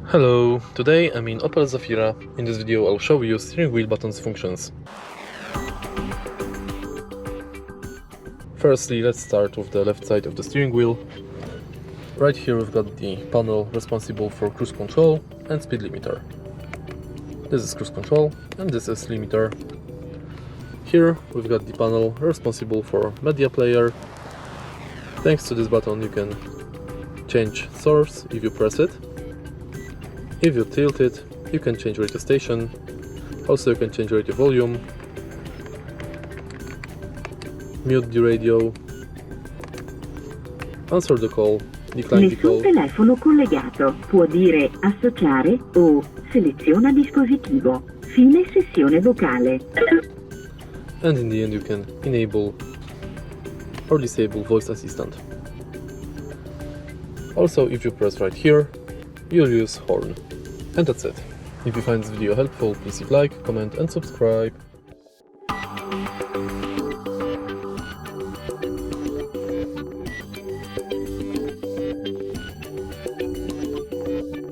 Hello, today I'm in Opel Zafira. In this video I'll show you steering wheel buttons functions. Firstly, let's start with the left side of the steering wheel. Right here we've got the panel responsible for cruise control and speed limiter. This is cruise control and this is limiter. Here we've got the panel responsible for media player. Thanks to this button you can change source if you press it. If you tilt it, you can change radio station. Also you can change radio volume, mute the radio, answer the call, decline the call. Nessun telefono collegato. Può dire associare o seleziona dispositivo. Fine sessione vocale. And in the end you can enable or disable voice assistant. Also, if you press right here, you'll use horn. And that's it. If you find this video helpful, please hit like, comment and subscribe.